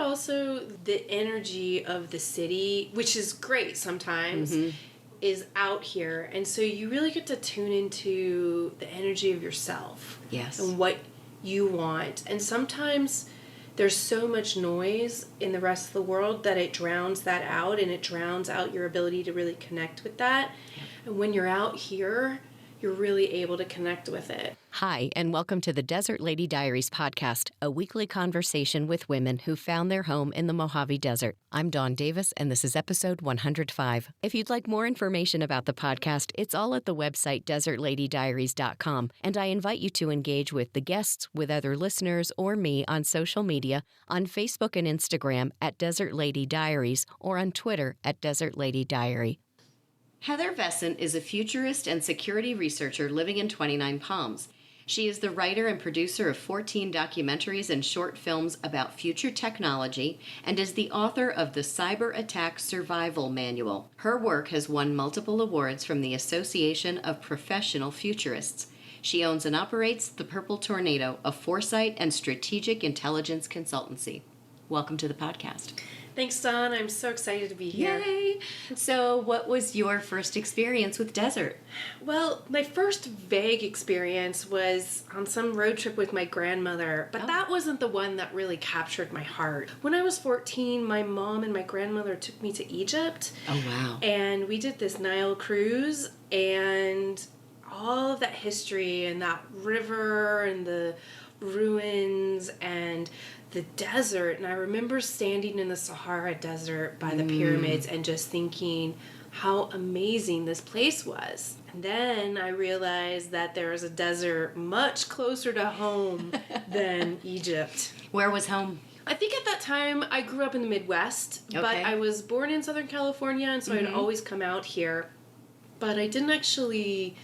also the energy of the city, which is great sometimes, is out here. And so you really get to tune into the energy of yourself. Yes. And what you want. And sometimes there's so much noise in the rest of the world that it drowns that out, and it drowns out your ability to really connect with that. Yep. And when you're out here, you're really able to connect with it. Hi, and welcome to the Desert Lady Diaries podcast, a weekly conversation with women who found their home in the Mojave Desert. I'm Dawn Davis, and this is episode 105. If you'd like more information about the podcast, it's all at the website desertladydiaries.com, and I invite you to engage with the guests, with other listeners, or me on social media, on Facebook and Instagram at Desert Lady Diaries, or on Twitter at Desert Lady Diary. Heather Vescent is a futurist and security researcher living in 29 Palms. She is the writer and producer of 14 documentaries and short films about future technology and is the author of the Cyber Attack Survival Manual. Her work has won multiple awards from the Association of Professional Futurists. She owns and operates The Purple Tornado, a foresight and strategic intelligence consultancy. Welcome to the podcast. Thanks, Dawn. I'm so excited to be here. Yay! So what was your first experience with desert? Well, my first vague experience was on some road trip with my grandmother, but that wasn't the one that really captured my heart. When I was 14, my mom and my grandmother took me to Egypt. Oh, wow. And we did this Nile cruise, and all of that history and that river and the ruins and the desert. And I remember standing in the Sahara Desert by the pyramids and just thinking how amazing this place was. And then I realized that there was a desert much closer to home than Egypt. Where was home? I think at that time I grew up in the Midwest, but I was born in Southern California, and so I'd always come out here. But I didn't actually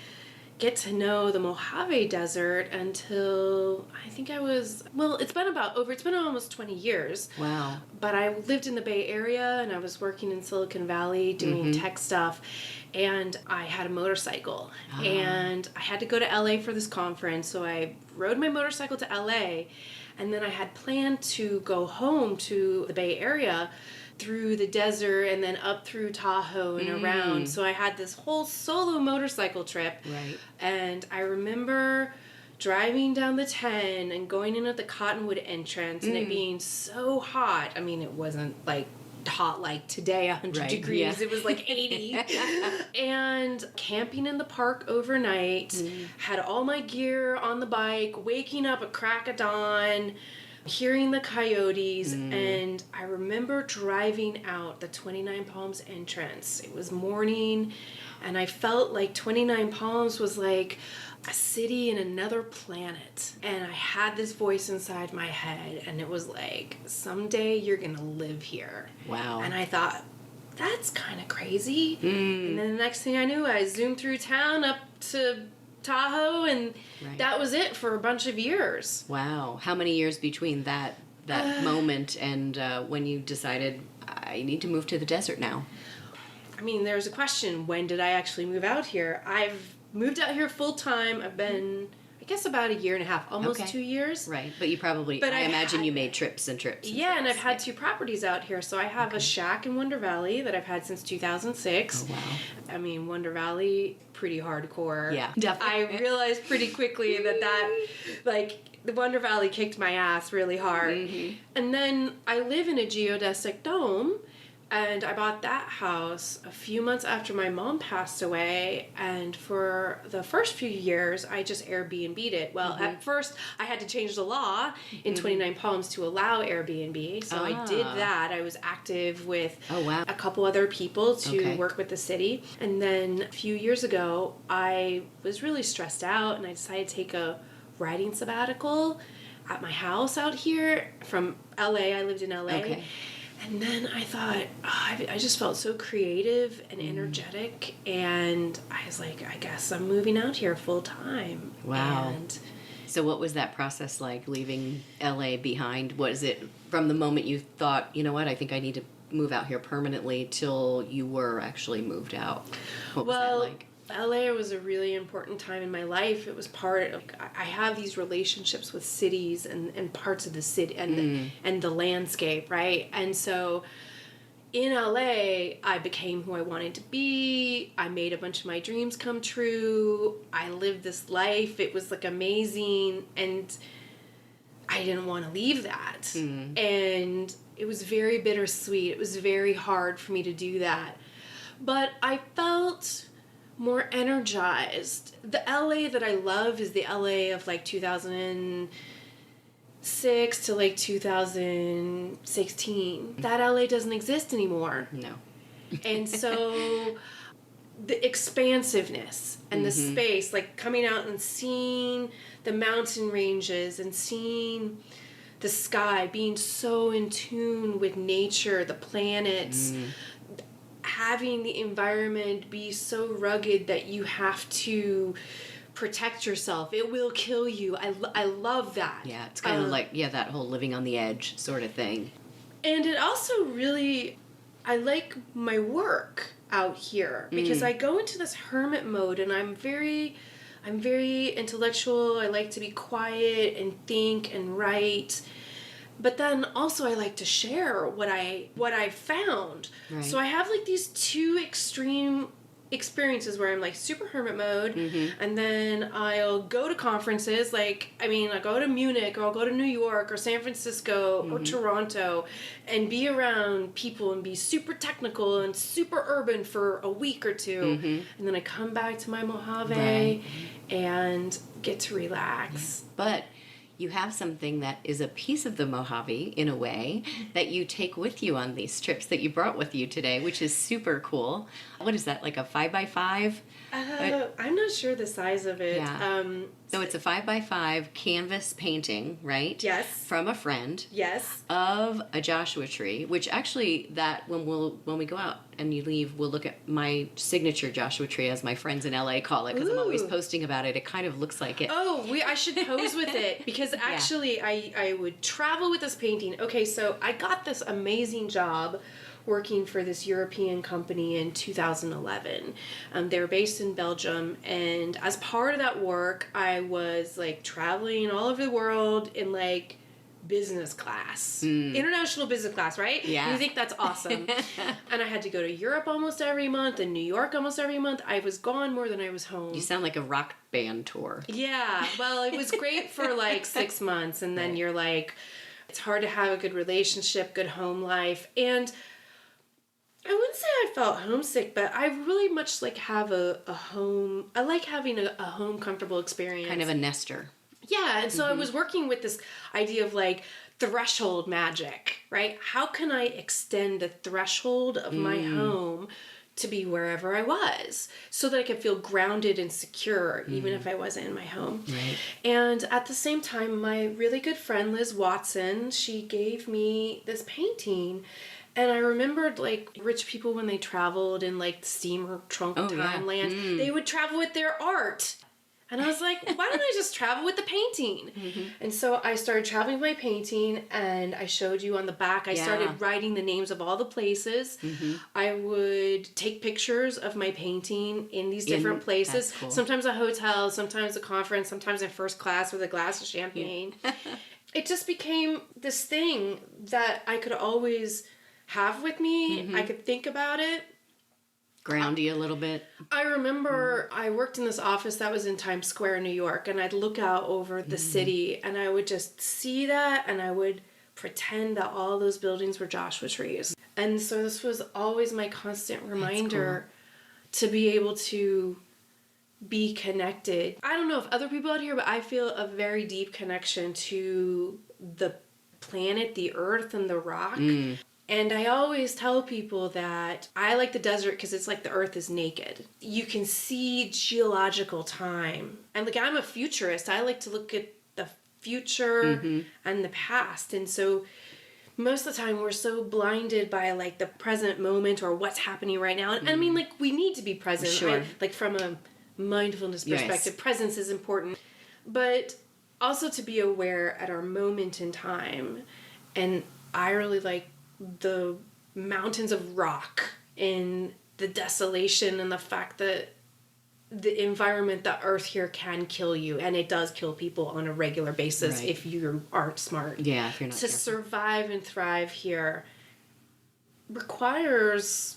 get to know the Mojave Desert until I think I was, it's been almost 20 years. Wow. But I lived in the Bay Area, and I was working in Silicon Valley doing tech stuff, and I had a motorcycle. And I had to go to LA for this conference, so I rode my motorcycle to LA, and then I had planned to go home to the Bay Area through the desert and then up through Tahoe and around. So I had this whole solo motorcycle trip. Right. And I remember driving down the 10 and going in at the Cottonwood entrance and it being so hot. I mean, it wasn't like hot like today, 100 degrees. Yeah. It was like 80. And camping in the park overnight, had all my gear on the bike, waking up at crack of dawn, hearing the coyotes, and I remember driving out the 29 Palms entrance. It was morning, and I felt like 29 Palms was like a city in another planet. And I had this voice inside my head, and it was like, someday you're gonna live here. Wow. And I thought, that's kind of crazy. And then the next thing I knew, I zoomed through town up to Tahoe, and that was it for a bunch of years. Wow. How many years between that moment and when you decided, I need to move to the desert now? I mean, there's a question, when did I actually move out here? I've moved out here full time. I've been, I guess, about a year and a half, almost 2 years. Right, but you probably, I imagine you made trips and trips. And I've had 2 properties out here. So I have a shack in Wonder Valley that I've had since 2006. Oh, wow. I mean, Wonder Valley, pretty hardcore. Yeah, definitely. I realized pretty quickly that like, the Wonder Valley kicked my ass really hard. And then I live in a geodesic dome, and I bought that house a few months after my mom passed away, and for the first few years, I just Airbnb'd it. Well, at first, I had to change the law in 29 Palms to allow Airbnb, so I did that. I was active with a couple other people to work with the city. And then a few years ago, I was really stressed out, and I decided to take a writing sabbatical at my house out here from LA. I lived in LA. And then I thought, I just felt so creative and energetic, and I was like, I guess I'm moving out here full time. Wow. And so what was that process like, leaving LA behind? Was it from the moment you thought, you know what, I think I need to move out here permanently, till you were actually moved out? What was that like? LA was a really important time in my life. It was part of, I have these relationships with cities and parts of the city and the landscape, right? And so in LA, I became who I wanted to be. I made a bunch of my dreams come true. I lived this life. It was like amazing. And I didn't want to leave that. And it was very bittersweet. It was very hard for me to do that. But I felt more energized. The LA that I love is the LA of like 2006 to like 2016. That LA doesn't exist anymore. No. And so the expansiveness and the space, like coming out and seeing the mountain ranges and seeing the sky, being so in tune with nature, the planets, having the environment be so rugged that you have to protect yourself. It will kill you. I love that. Yeah, it's kind of like, that whole living on the edge sort of thing. And it also really, I like my work out here because I go into this hermit mode and I'm very intellectual. I like to be quiet and think and write. But then also I like to share what I've found. Right. So I have like these two extreme experiences where I'm like super hermit mode, and then I'll go to conferences, like, I mean, I'll go to Munich, or I'll go to New York, or San Francisco, or Toronto, and be around people and be super technical and super urban for a week or two, and then I come back to my Mojave and get to relax. But you have something that is a piece of the Mojave, in a way, that you take with you on these trips that you brought with you today, which is super cool. What is that, like a 5x5? I'm not sure the size of it. Yeah. So it's a 5x5 canvas painting, right? Yes. From a friend. Yes. Of a Joshua tree, which actually, that when we go out and you leave, we'll look at my signature Joshua tree, as my friends in LA call it, because I'm always posting about it. It kind of looks like it. Oh, I should pose with it, because actually I would travel with this painting. Okay, so I got this amazing job working for this European company in 2011. They were based in Belgium, and as part of that work, I was like traveling all over the world in like business class, international business class, right? Yeah. You think that's awesome. And I had to go to Europe almost every month and New York almost every month. I was gone more than I was home. You sound like a rock band tour. Yeah, well, it was great for like 6 months, and then you're like, it's hard to have a good relationship, good home life, and I wouldn't say I felt homesick, but I really much like have a home. I like having a home comfortable experience. Kind of a nester. Yeah, and so I was working with this idea of like threshold magic, right? How can I extend the threshold of my home to be wherever I was, so that I could feel grounded and secure even if I wasn't in my home. Right. And at the same time, my really good friend Liz Watson, she gave me this painting. And I remembered, like, rich people when they traveled in, like, steamer trunk land, they would travel with their art. And I was like, why don't I just travel with the painting? And so I started traveling with my painting, and I showed you on the back. I started writing the names of all the places. I would take pictures of my painting in these different places. Cool. Sometimes a hotel, sometimes a conference, sometimes in first class with a glass of champagne. It just became this thing that I could always have with me. I could think about it. Ground you a little bit. I remember I worked in this office that was in Times Square, New York, and I'd look out over the city, and I would just see that, and I would pretend that all those buildings were Joshua trees. And so this was always my constant reminder to be able to be connected. I don't know if other people out here, but I feel a very deep connection to the planet, the earth, and the rock. And I always tell people that I like the desert because it's like the earth is naked. You can see geological time. And like, I'm a futurist. I like to look at the future and the past. And so most of the time we're so blinded by like the present moment or what's happening right now. And I mean, like, we need to be present. Sure. Like from a mindfulness perspective, presence is important. But also to be aware at our moment in time. And I really like the mountains of rock and the desolation and the fact that the environment, the earth here can kill you, and it does kill people on a regular basis if you aren't smart. Yeah, if you're not to careful. survive and thrive here requires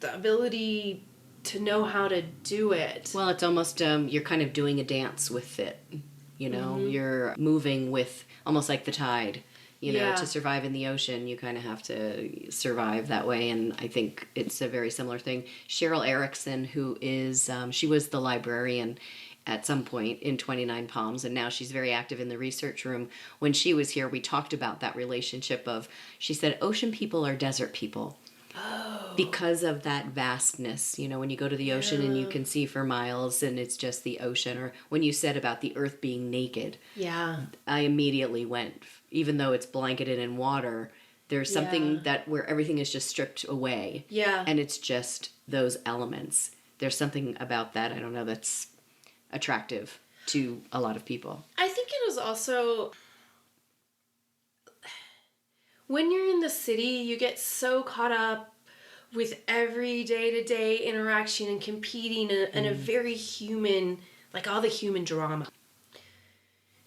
the ability to know how to do it. Well, it's almost you're kind of doing a dance with it. You know, you're moving with almost like the tide. You know, to survive in the ocean, you kind of have to survive that way. And I think it's a very similar thing. Cheryl Erickson, who is, she was the librarian at some point in 29 Palms, and now she's very active in the research room. When she was here, we talked about that relationship of, she said, ocean people are desert people. Oh. Because of that vastness, you know, when you go to the ocean and you can see for miles and it's just the ocean, or when you said about the earth being naked, I immediately went, even though it's blanketed in water, there's something that where everything is just stripped away. Yeah. And it's just those elements. There's something about that, I don't know, that's attractive to a lot of people. I think it is also, when you're in the city, you get so caught up with every day-to-day interaction and competing and a very human, like all the human drama.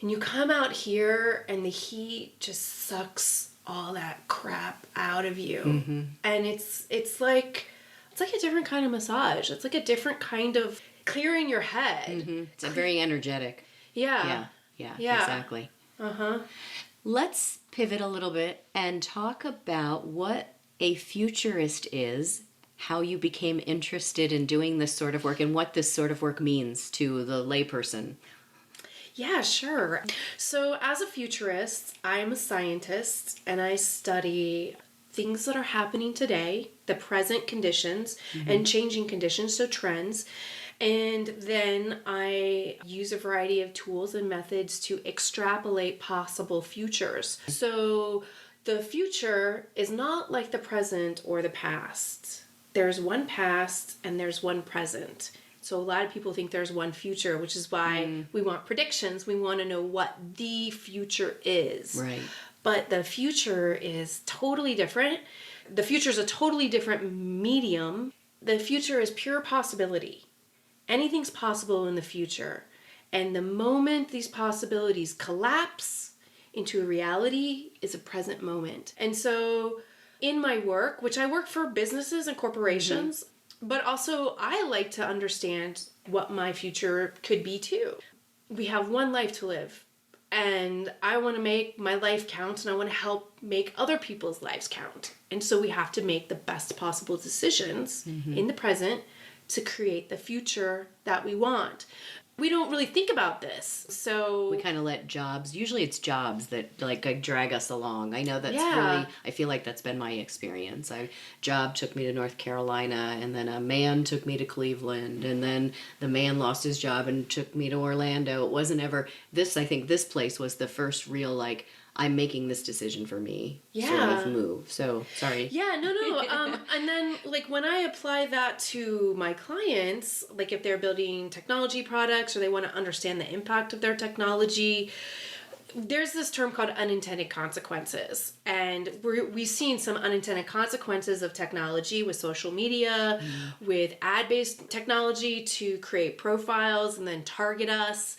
And you come out here and the heat just sucks all that crap out of you. And it's like a different kind of massage. It's like a different kind of clearing your head. It's very energetic. Yeah, exactly. Let's pivot a little bit and talk about what a futurist is, how you became interested in doing this sort of work, and what this sort of work means to the layperson. Yeah, sure. So as a futurist, I'm a scientist and I study things that are happening today, the present conditions and changing conditions, so trends. And then I use a variety of tools and methods to extrapolate possible futures. So the future is not like the present or the past. There's one past and there's one present. So a lot of people think there's one future, which is why we want predictions. We want to know what the future is. Right. But the future is totally different. The future is a totally different medium. The future is pure possibility. Anything's possible in the future. And the moment these possibilities collapse into a reality is a present moment. And so in my work, which I work for businesses and corporations, but also I like to understand what my future could be too. We have one life to live. And I want to make my life count, and I want to help make other people's lives count. And so we have to make the best possible decisions in the present to create the future that we want. We don't really think about this, so we kind of let jobs, usually it's jobs that like drag us along. I know that's really, I feel like that's been my experience. Job took me to North Carolina, and then a man took me to Cleveland, and then the man lost his job and took me to Orlando. It wasn't ever this. I think this place was the first real, like, I'm making this decision for me sort of move. So, sorry. Yeah, no. And then, like, when I apply that to my clients, like if they're building technology products or they want to understand the impact of their technology, there's this term called unintended consequences. And we've seen some unintended consequences of technology with social media, with ad-based technology to create profiles and then target us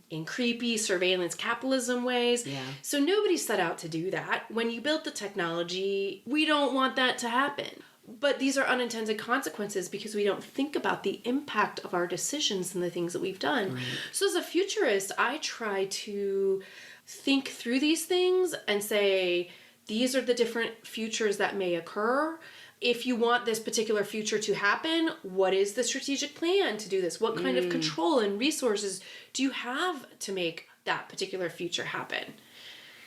in creepy surveillance capitalism ways. Yeah. So nobody set out to do that. When you built the technology, we don't want that to happen. But these are unintended consequences because we don't think about the impact of our decisions and the things that we've done. Right. So as a futurist, I try to think through these things and say, these are the different futures that may occur. If you want this particular future to happen, what is the strategic plan to do this? What kind of control and resources do you have to make that particular future happen?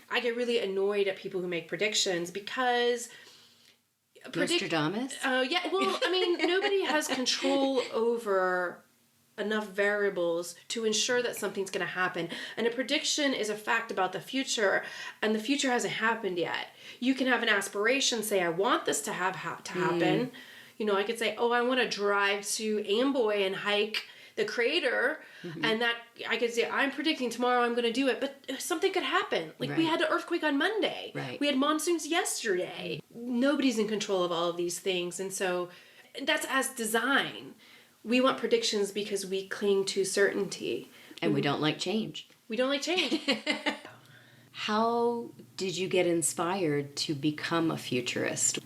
I get really annoyed at people who make predictions because Nostradamus? Yeah, well, I mean, nobody has control over enough variables to ensure that something's going to happen. And a prediction is a fact about the future, and the future hasn't happened yet. You can have an aspiration, say, I want this to happen. You know, I could say, I want to drive to Amboy and hike the crater, and that I could say, I'm predicting tomorrow I'm going to do it, but something could happen. Like, we had an earthquake on Monday. Right. We had monsoons yesterday. Nobody's in control of all of these things, and so that's as design. we want predictions because we cling to certainty. And we don't like change. We don't like change. How did you get inspired to become a futurist?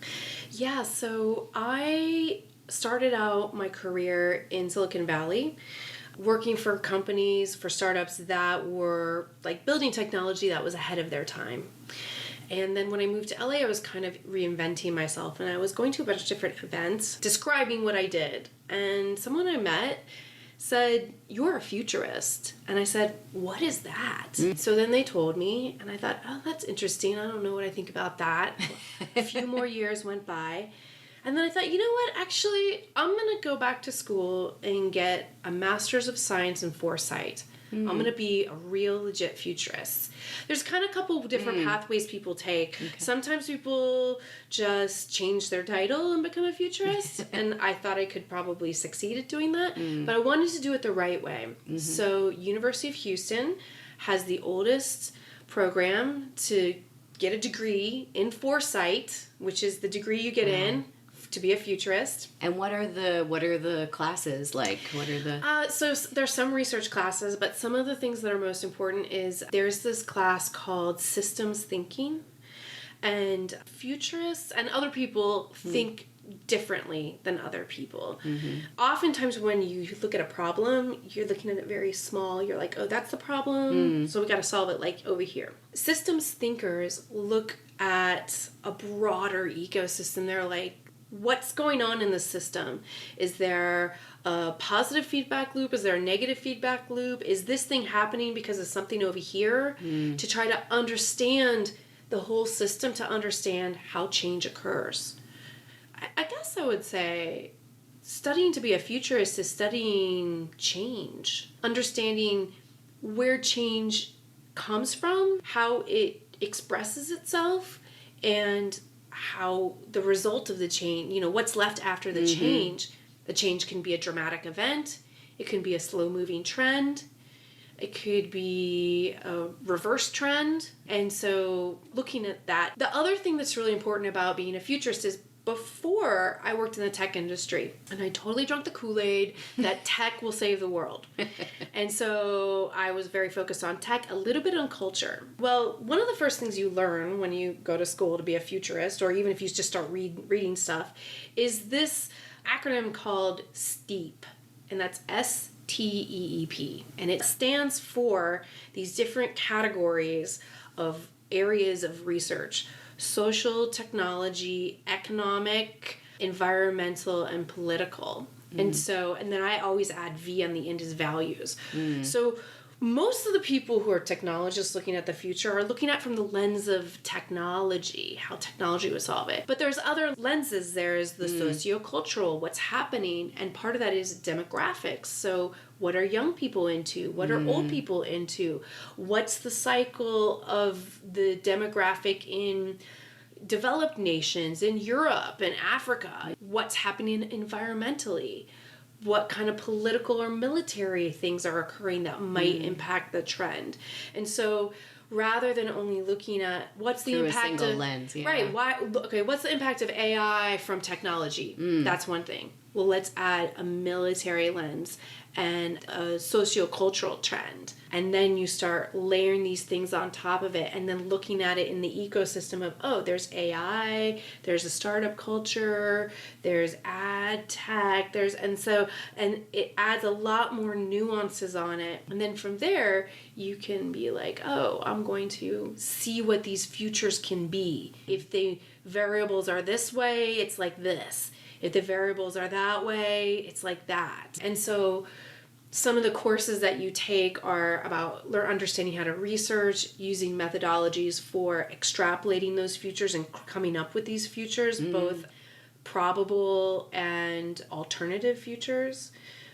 Yeah, so I started out my career in Silicon Valley, working for companies, for startups that were like building technology that was ahead of their time. And then when I moved to LA, I was kind of reinventing myself, and I was going to a bunch of different events describing what I did. And someone I met said, "You're a futurist." And I said, "What is that?" So then they told me, and I thought, "Oh, that's interesting. I don't know what I think about that." A few more years went by. And then I thought, you know what? Actually, I'm going to go back to school and get a Master's of Science in Foresight. I'm going to be a real legit futurist. There's kind of a couple different pathways people take. Okay. Sometimes people just change their title and become a futurist, and I thought I could probably succeed at doing that, but I wanted to do it the right way. So University of Houston has the oldest program to get a degree in foresight, which is the degree you get in to be a futurist. And what are the classes like? What are the so there's some research classes, but some of the things that are most important is there's this class called systems thinking, and futurists and other people think differently than other people. Oftentimes when you look at a problem, you're looking at it very small. You're like, oh, that's the problem, so we got to solve it like over here. Systems thinkers look at a broader ecosystem. They're like, what's going on in the system? Is there a positive feedback loop? Is there a negative feedback loop? Is this thing happening because of something over here? To try to understand the whole system, to understand how change occurs. I guess I would say studying to be a futurist is studying change, understanding where change comes from, how it expresses itself, and how the result of the change, what's left after the change. The change can be a dramatic event. It can be a slow-moving trend. It could be a reverse trend. And so looking at that. The other thing that's really important about being a futurist is before I worked in the tech industry, and I totally drank the Kool-Aid that tech will save the world. And so I was very focused on tech, a little bit on culture. Well, one of the first things you learn when you go to school to be a futurist, or even if you just start reading stuff, is this acronym called STEEP, and that's STEEP. And it stands for these different categories of areas of research: social, technology, economic, environmental, and political. And then I always add V on the end as values. So most of the people who are technologists looking at the future are looking at from the lens of technology, how technology would solve it. But there's other lenses. There's the sociocultural, what's happening, and part of that is demographics. So what are young people into? What are old people into? What's the cycle of the demographic in developed nations, in Europe and Africa? What's happening environmentally? What kind of political or military things are occurring that might impact the trend? And so rather than only looking at what's the through impact a single of lens, right, what's the impact of AI from technology? That's one thing. Well, let's add a military lens and a sociocultural trend. And then you start layering these things on top of it, and then looking at it in the ecosystem of, oh, there's AI, there's a startup culture, there's ad tech, and it adds a lot more nuances on it. And then from there, you can be like, oh, I'm going to see what these futures can be. If the variables are this way, it's like this. If the variables are that way, it's like that. And so some of the courses that you take are about understanding how to research, using methodologies for extrapolating those futures and coming up with these futures, both probable and alternative futures.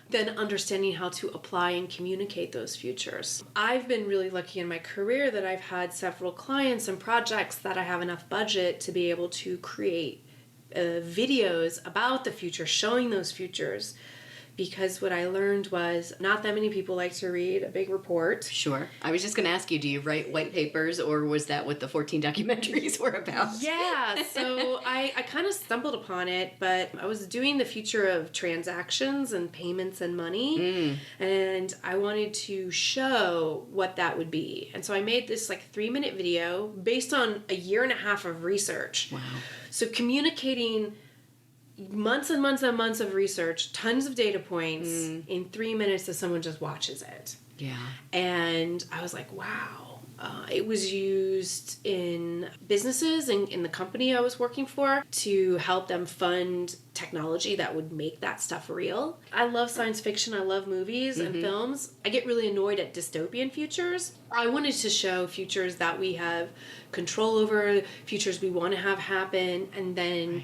Then understanding how to apply and communicate those futures. I've been really lucky in my career that I've had several clients and projects that I have enough budget to be able to create videos about the future, showing those futures, because what I learned was not that many people like to read a big report. Sure. I was just going to ask you, do you write white papers, or was that what the 14 documentaries were about? Yeah, so I kind of stumbled upon it, but I was doing the future of transactions and payments and money, and I wanted to show what that would be. And so I made this like 3-minute video based on a year and a half of research. Wow. So communicating months and months and months of research, tons of data points in 3 minutes that someone just watches it. Yeah. And I was like, wow. It was used in businesses and in the company I was working for to help them fund technology that would make that stuff real. I love science fiction. I love movies and films. I get really annoyed at dystopian futures. I wanted to show futures that we have control over, futures we want to have happen, and then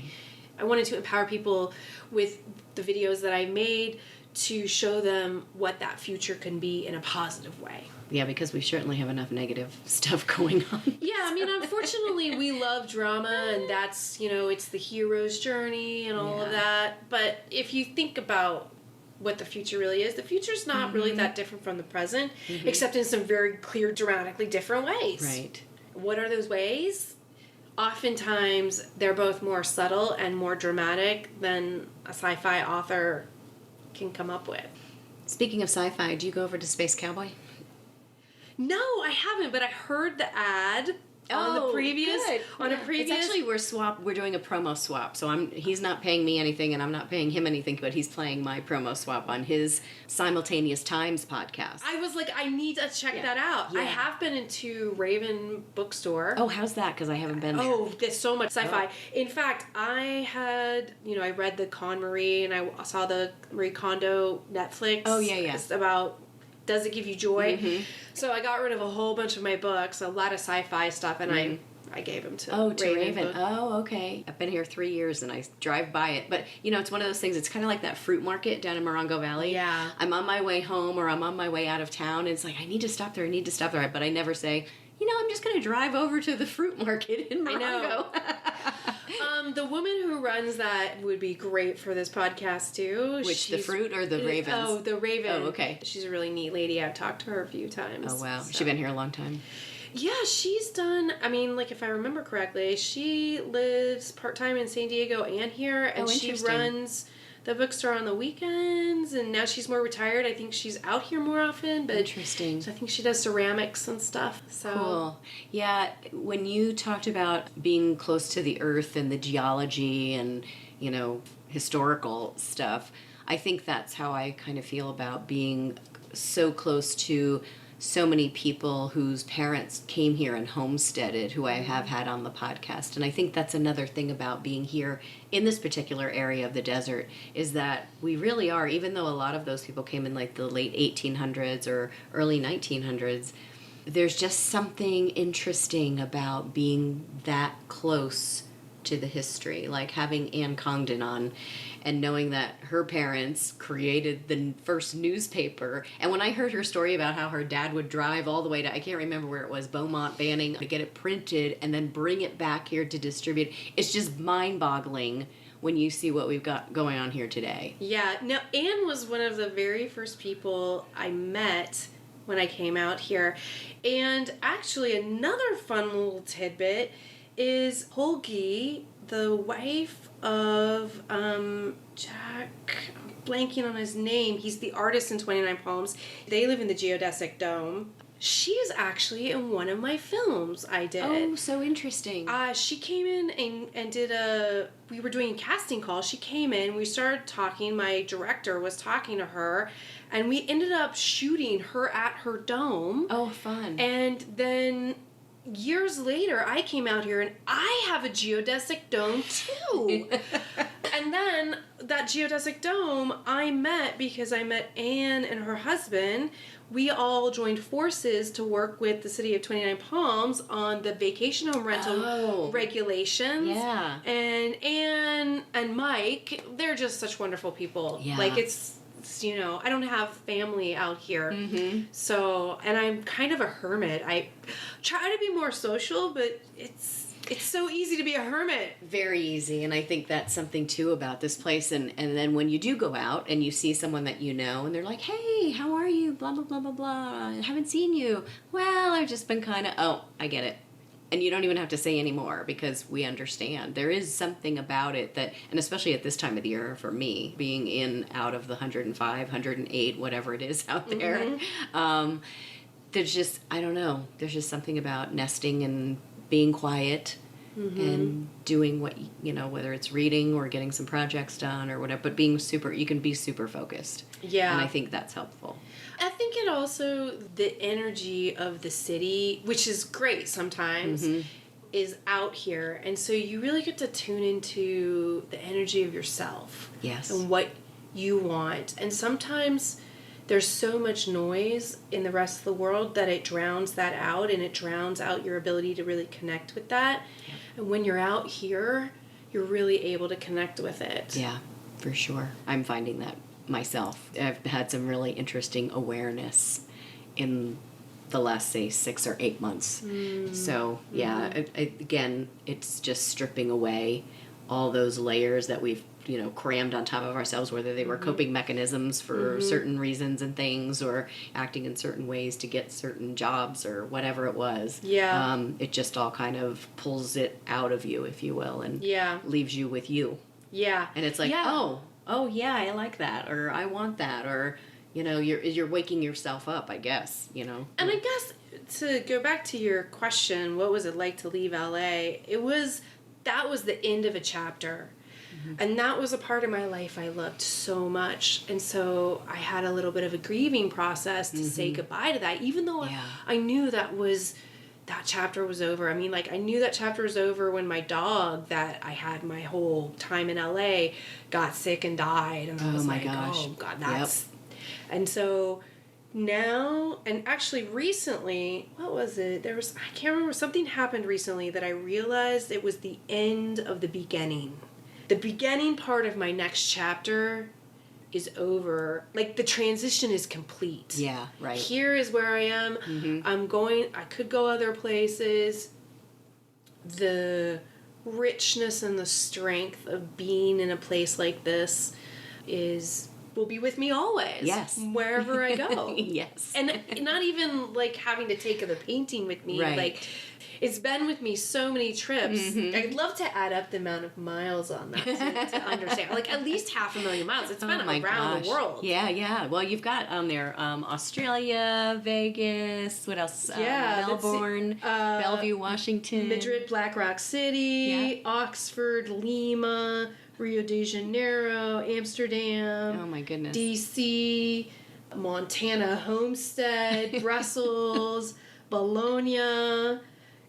I wanted to empower people with the videos that I made to show them what that future can be in a positive way. Yeah, because we certainly have enough negative stuff going on. Yeah, I mean, unfortunately, we love drama, and that's, it's the hero's journey and all of that. But if you think about what the future really is, the future's not really that different from the present, except in some very clear, dramatically different ways. Right. What are those ways? Oftentimes, they're both more subtle and more dramatic than a sci-fi author can come up with. Speaking of sci-fi, do you go over to Space Cowboy? No, I haven't, but I heard the ad on the previous. Good. On a previous. It's actually we're doing a promo swap. So he's not paying me anything, and I'm not paying him anything, but he's playing my promo swap on his Simultaneous Times podcast. I was like, I need to check that out. Yeah. I have been into Raven Bookstore. Oh, how's that? Because I haven't been there. Oh, there's so much sci-fi. In fact, I had, I read the Con Marie, and I saw the Marie Kondo Netflix. Oh, yeah. It's about Does It Give You Joy? So I got rid of a whole bunch of my books, a lot of sci-fi stuff, and I gave them to Raven. Oh, okay. I've been here 3 years, and I drive by it. But, it's one of those things, it's kind of like that fruit market down in Morongo Valley. Yeah. I'm on my way home, or I'm on my way out of town, and it's like, I need to stop there, but I never say, I'm just going to drive over to the fruit market in Morongo. The woman who runs that would be great for this podcast, too. Which, the fruit or the Ravens? Oh, the Raven. Oh, okay. She's a really neat lady. I've talked to her a few times. Oh, wow. So. She's been here a long time. Yeah, she's done, if I remember correctly, she lives part-time in San Diego and here, and she runs the bookstore on the weekends, and now she's more retired. I think she's out here more often, but interesting. So I think she does ceramics and stuff. So cool. Yeah, when you talked about being close to the earth and the geology and, historical stuff, I think that's how I kind of feel about being so close to so many people whose parents came here and homesteaded, who I have had on the podcast. And I think that's another thing about being here in this particular area of the desert, is that we really are, even though a lot of those people came in like the late 1800s or early 1900s, there's just something interesting about being that close to the history, like having Anne Congdon on and knowing that her parents created the first newspaper. And when I heard her story about how her dad would drive all the way to, I can't remember where it was, Beaumont, Banning, to get it printed and then bring it back here to distribute, it's just mind-boggling when you see what we've got going on here today. Yeah. Now, Anne was one of the very first people I met when I came out here. And actually, another fun little tidbit is Holgi, the wife of Jack, I'm blanking on his name. He's the artist in 29 Palms. They live in the geodesic dome. She is actually in one of my films I did. Oh, so interesting. She came in and did we were doing a casting call. She came in, we started talking, my director was talking to her, and we ended up shooting her at her dome. Oh, fun. And then years later, I came out here and I have a geodesic dome too. And then that geodesic dome I met because I met Anne and her husband. We all joined forces to work with the city of 29 Palms on the vacation home rental regulations. Yeah. And Anne and Mike, they're just such wonderful people. Yeah. Like it's I don't have family out here. So, and I'm kind of a hermit. I try to be more social, but it's It's so easy to be a hermit. Very easy. And I think that's something too about this place. And then when you do go out and you see someone that you know and they're like, hey, how are you? Blah, blah, blah, blah, blah. I haven't seen you. Well, I've just been kind of, oh, I get it. And you don't even have to say anymore because we understand. There is something about it that, and especially at this time of the year for me, being in out of the 105, 108, whatever it is out there, there's just, I don't know, there's just something about nesting and being quiet and doing what, you know, whether it's reading or getting some projects done or whatever, but being you can be super focused. Yeah. And I think that's helpful. I think it also, the energy of the city, which is great sometimes, is out here. And so you really get to tune into the energy of yourself. Yes. And what you want. And sometimes there's so much noise in the rest of the world that it drowns that out, and it drowns out your ability to really connect with that. Yep. And when you're out here, you're really able to connect with it. Yeah, for sure. I'm finding that myself. I've had some really interesting awareness in the last, say, 6 or 8 months. So, yeah, again, it's just stripping away all those layers that we've, you know, crammed on top of ourselves, whether they were coping mechanisms for certain reasons and things, or acting in certain ways to get certain jobs or whatever it was. Yeah. It just all kind of pulls it out of you, if you will, and leaves you with you. Yeah. And it's like, oh yeah, I like that, or I want that, or, you know, you're waking yourself up, I guess, you know. And I guess to go back to your question, what was it like to leave LA? That was the end of a chapter. And that was a part of my life I loved so much. And so I had a little bit of a grieving process to say goodbye to that, even though I knew that chapter was over. I mean, like, I knew that chapter was over when my dog that I had my whole time in LA got sick and died. And I was like, oh, God, that's... Yep. And so now, and actually recently, what was it? I can't remember, something happened recently that I realized it was the end of the beginning. The beginning part of my next chapter is over. Like, the transition is complete. Yeah, right. Here is where I am. I could go other places. The richness and the strength of being in a place like this will be with me always. Yes. Wherever I go. Yes. And not even, like, having to take the painting with me. Right. Like, it's been with me so many trips. I'd love to add up the amount of miles on that to understand. Like, at least 500,000 miles. It's been around the world. Yeah. Well, you've got on there Australia, Vegas, what else? Melbourne, Bellevue, Washington. Madrid, Black Rock City, Oxford, Lima, Rio de Janeiro, Amsterdam. Oh, my goodness. DC, Montana, Homestead, Brussels, Bologna,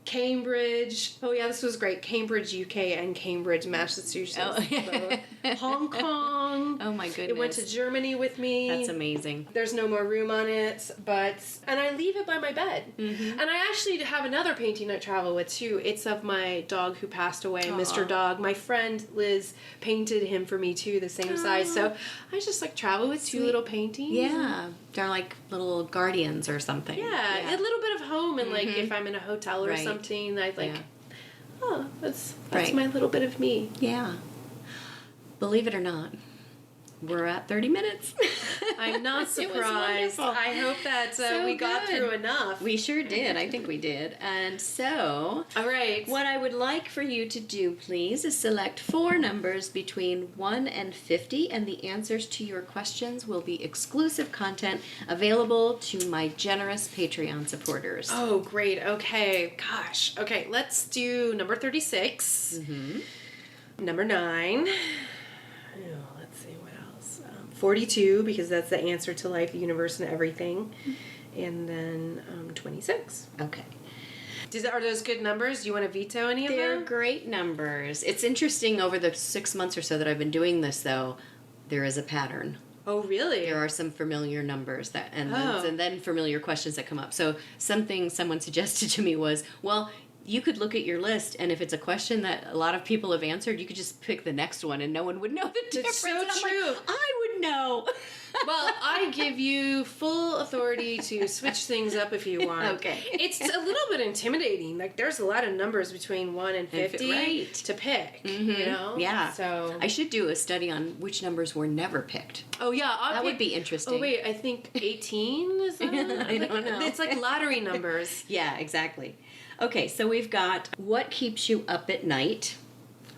Cambridge. Oh, yeah, this was great. Cambridge, UK, and Cambridge, Massachusetts. Oh. Hong Kong. Oh, my goodness. It went to Germany with me. That's amazing. There's no more room on it, and I leave it by my bed. And I actually have another painting I travel with, too. It's of my dog who passed away, Mr. Dog. My friend Liz painted him for me, too, the same size. So I just, like, travel with two little paintings. Yeah. They're like little guardians or something. Yeah, a little bit of home, and, like, if I'm in a hotel or something, I'd, like, that's my little bit of me. Yeah. Believe it or not, we're at 30 minutes. I'm not surprised. I hope that we got through enough. We sure did. I think we did. And so, all right. What I would like for you to do, please, is select 4 numbers between 1 and 50, and the answers to your questions will be exclusive content available to my generous Patreon supporters. Oh, great. Okay. Gosh. Okay, let's do number 36. Number 9. Oh, let's see, what else? 42, because that's the answer to life, the universe, and everything. And then 26. Okay. Are those good numbers? Do you want to veto any of them? They're great numbers. It's interesting, over the 6 months or so that I've been doing this, though, there is a pattern. Oh, really? There are some familiar numbers and then familiar questions that come up. So something someone suggested to me was, well, you could look at your list, and if it's a question that a lot of people have answered, you could just pick the next one, and no one would know the difference. It's so true. Like, I would would know. Well, I give you full authority to switch things up if you want. Okay. It's a little bit intimidating. Like, there's a lot of numbers between 1 and 50 right. to pick, you know? Yeah. So I should do a study on which numbers were never picked. Oh, yeah. That would be interesting. Oh, wait. I think 18 is that? I don't know. It's like lottery numbers. Yeah, exactly. Okay, so we've got what keeps you up at night.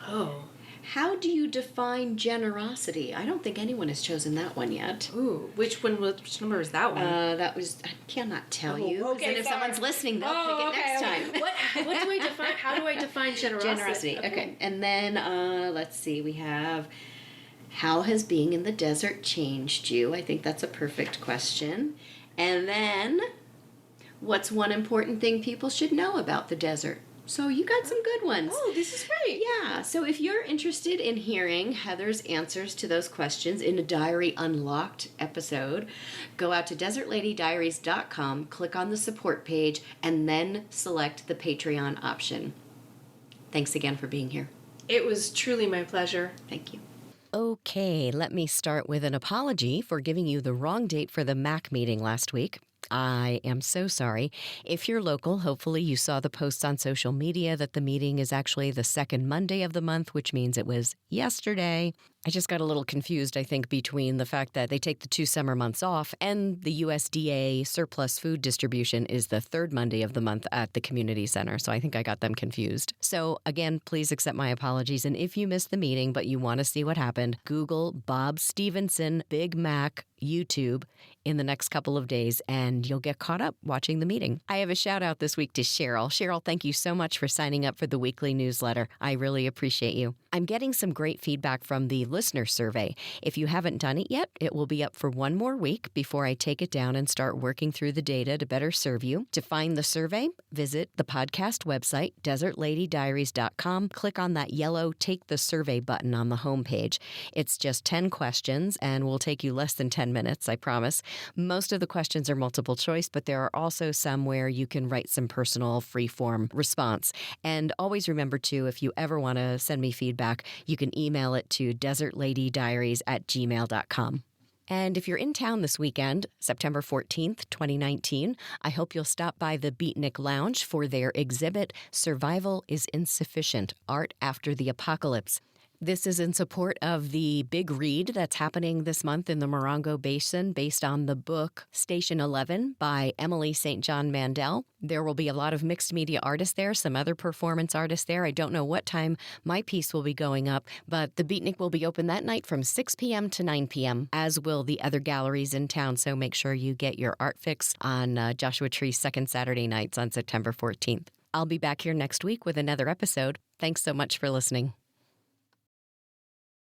Oh. How do you define generosity? I don't think anyone has chosen that one yet. Ooh. Which number is that one? That was, I cannot tell you. 'Cause Okay, then if fine. someone's listening, they'll pick it next time. What do I define? How do I define generosity? Generosity, okay. And then, let's see, we have, how has being in the desert changed you? I think that's a perfect question. And then, what's one important thing people should know about the desert? So you got some good ones. Oh, this is great. Yeah, so if you're interested in hearing Heather's answers to those questions in a Diary Unlocked episode, go out to desertladydiaries.com, click on the support page, and then select the Patreon option. Thanks again for being here. It was truly my pleasure. Thank you. Okay, let me start with an apology for giving you the wrong date for the MAC meeting last week. I am so sorry. If you're local, hopefully you saw the posts on social media that the meeting is actually the second Monday of the month, which means it was yesterday. I just got a little confused, I think, between the fact that they take the 2 summer months off and the USDA surplus food distribution is the third Monday of the month at the community center. So I think I got them confused. So again, please accept my apologies. And if you missed the meeting but you want to see what happened, Google Bob Stevenson Big Mac YouTube in the next couple of days and you'll get caught up watching the meeting. I have a shout out this week to Cheryl. Cheryl, thank you so much for signing up for the weekly newsletter. I really appreciate you. I'm getting some great feedback from the listener survey. If you haven't done it yet, it will be up for 1 more week before I take it down and start working through the data to better serve you. To find the survey, visit the podcast website, desertladydiaries.com. Click on that yellow Take the Survey button on the homepage. It's just 10 questions and will take you less than 10 minutes, I promise. Most of the questions are multiple choice, but there are also some where you can write some personal free-form response. And always remember, too, if you ever want to send me feedback, you can email it to desertladydiaries@gmail.com. And if you're in town this weekend, September 14th, 2019, I hope you'll stop by the Beatnik Lounge for their exhibit, Survival is Insufficient, Art After the Apocalypse. This is in support of the big read that's happening this month in the Morongo Basin based on the book Station 11 by Emily St. John Mandel. There will be a lot of mixed media artists there, some other performance artists there. I don't know what time my piece will be going up, but the Beatnik will be open that night from 6 p.m. to 9 p.m., as will the other galleries in town. So make sure you get your art fix on Joshua Tree's second Saturday nights on September 14th. I'll be back here next week with another episode. Thanks so much for listening.